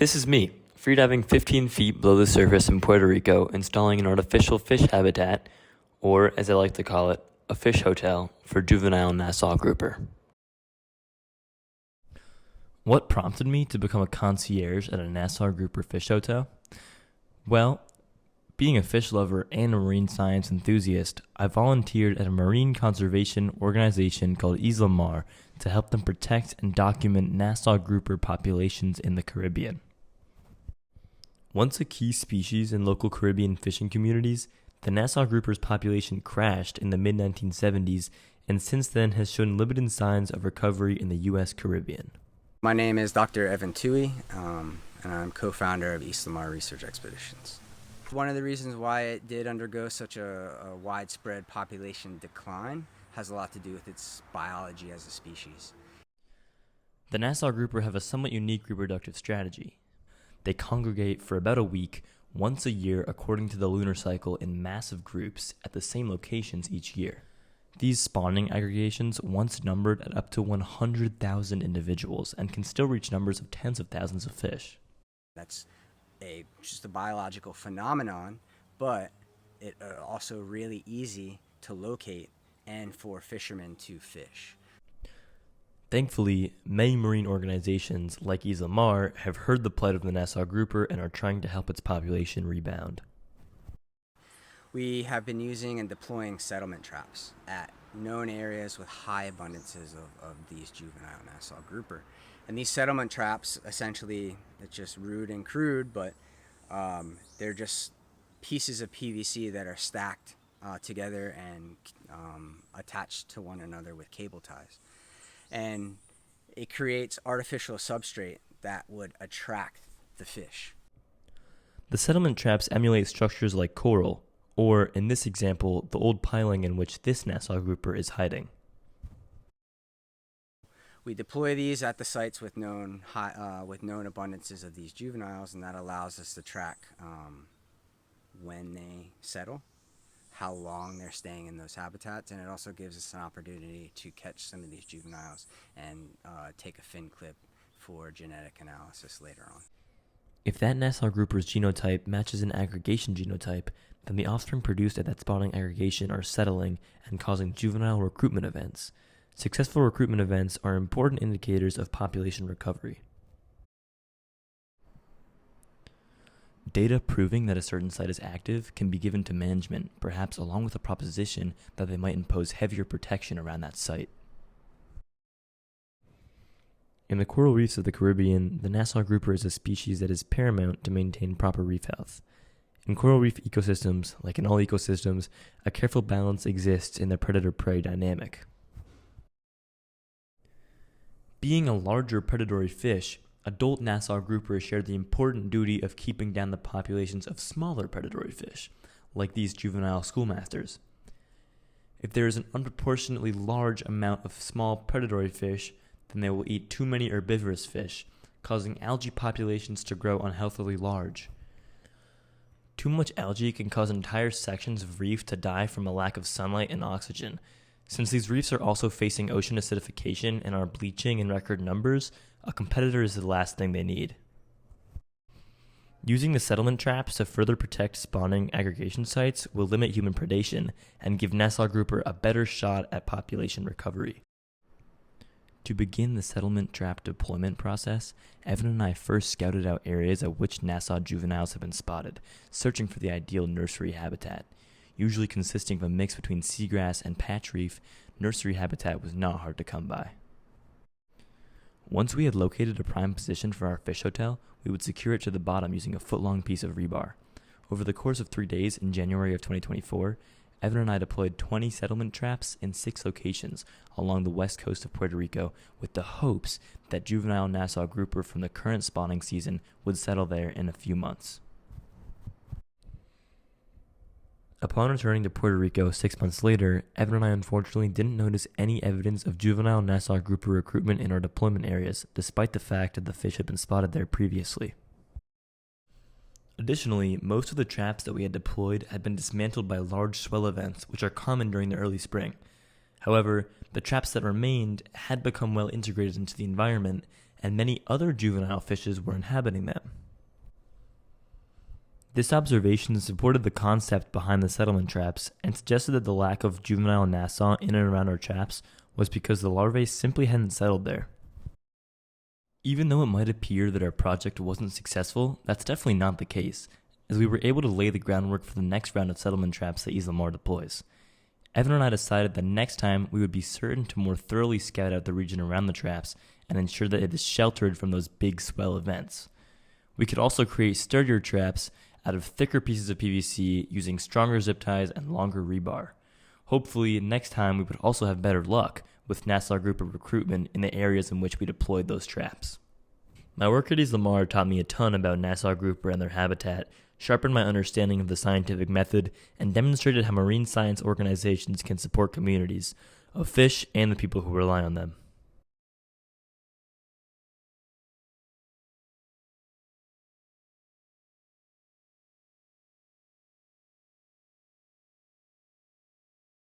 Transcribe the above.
This is me, freediving 15 feet below the surface in Puerto Rico, installing an artificial fish habitat, or as I like to call it, a fish hotel for juvenile Nassau grouper. What prompted me to become a concierge at a Nassau grouper fish hotel? Well, being a fish lover and a marine science enthusiast, I volunteered at a marine conservation organization called Isla to help them protect and document Nassau grouper populations in the Caribbean. Once a key species in local Caribbean fishing communities, the Nassau grouper's population crashed in the mid-1970s and since then has shown limited signs of recovery in the U.S. Caribbean. My name is Dr. Evan Tui, and I'm co-founder of Isla Research Expeditions. One of the reasons why it did undergo such a widespread population decline has a lot to do with its biology as a species. The Nassau grouper have a somewhat unique reproductive strategy. They congregate for about a week, once a year according to the lunar cycle in massive groups at the same locations each year. These spawning aggregations once numbered at up to 100,000 individuals and can still reach numbers of tens of thousands of fish. That's just a biological phenomenon, but it also really easy to locate and for fishermen to fish. Thankfully, many marine organizations like Isla Mar have heard the plight of the Nassau grouper and are trying to help its population rebound. We have been using and deploying settlement traps at known areas with high abundances of these juvenile Nassau grouper. And these settlement traps, essentially, it's just rude and crude, but they're just pieces of PVC that are stacked together and attached to one another with cable ties. And it creates artificial substrate that would attract the fish. The settlement traps emulate structures like coral, or in this example, the old piling in which this Nassau grouper is hiding. We deploy these at the sites with known abundances of these juveniles, and that allows us to track when they settle, how long they're staying in those habitats, and it also gives us an opportunity to catch some of these juveniles and take a fin clip for genetic analysis later on. If that Nassau grouper's genotype matches an aggregation genotype, then the offspring produced at that spawning aggregation are settling and causing juvenile recruitment events. Successful recruitment events are important indicators of population recovery. Data proving that a certain site is active can be given to management, perhaps along with a proposition that they might impose heavier protection around that site. In the coral reefs of the Caribbean, the Nassau grouper is a species that is paramount to maintain proper reef health. In coral reef ecosystems, like in all ecosystems, a careful balance exists in the predator-prey dynamic. Being a larger predatory fish, adult Nassau groupers share the important duty of keeping down the populations of smaller predatory fish, like these juvenile schoolmasters. If there is an unproportionately large amount of small predatory fish, then they will eat too many herbivorous fish, causing algae populations to grow unhealthily large. Too much algae can cause entire sections of reef to die from a lack of sunlight and oxygen. Since these reefs are also facing ocean acidification and are bleaching in record numbers, a competitor is the last thing they need. Using the settlement traps to further protect spawning aggregation sites will limit human predation and give Nassau grouper a better shot at population recovery. To begin the settlement trap deployment process, Evan and I first scouted out areas at which Nassau juveniles have been spotted, searching for the ideal nursery habitat. Usually consisting of a mix between seagrass and patch reef, nursery habitat was not hard to come by. Once we had located a prime position for our fish hotel, we would secure it to the bottom using a foot-long piece of rebar. Over the course of 3 days in January of 2024, Evan and I deployed 20 settlement traps in 6 locations along the west coast of Puerto Rico with the hopes that juvenile Nassau grouper from the current spawning season would settle there in a few months. Upon returning to Puerto Rico 6 months later, Evan and I unfortunately didn't notice any evidence of juvenile Nassau grouper recruitment in our deployment areas, despite the fact that the fish had been spotted there previously. Additionally, most of the traps that we had deployed had been dismantled by large swell events, which are common during the early spring. However, the traps that remained had become well integrated into the environment and many other juvenile fishes were inhabiting them. This observation supported the concept behind the settlement traps and suggested that the lack of juvenile Nassau in and around our traps was because the larvae simply hadn't settled there. Even though it might appear that our project wasn't successful, that's definitely not the case, as we were able to lay the groundwork for the next round of settlement traps that Isla deploys. Evan and I decided that next time we would be certain to more thoroughly scout out the region around the traps and ensure that it is sheltered from those big swell events. We could also create sturdier traps out of thicker pieces of PVC using stronger zip ties and longer rebar. Hopefully, next time we would also have better luck with Nassau grouper recruitment in the areas in which we deployed those traps. My work at Isla taught me a ton about Nassau grouper and their habitat, sharpened my understanding of the scientific method, and demonstrated how marine science organizations can support communities of fish and the people who rely on them.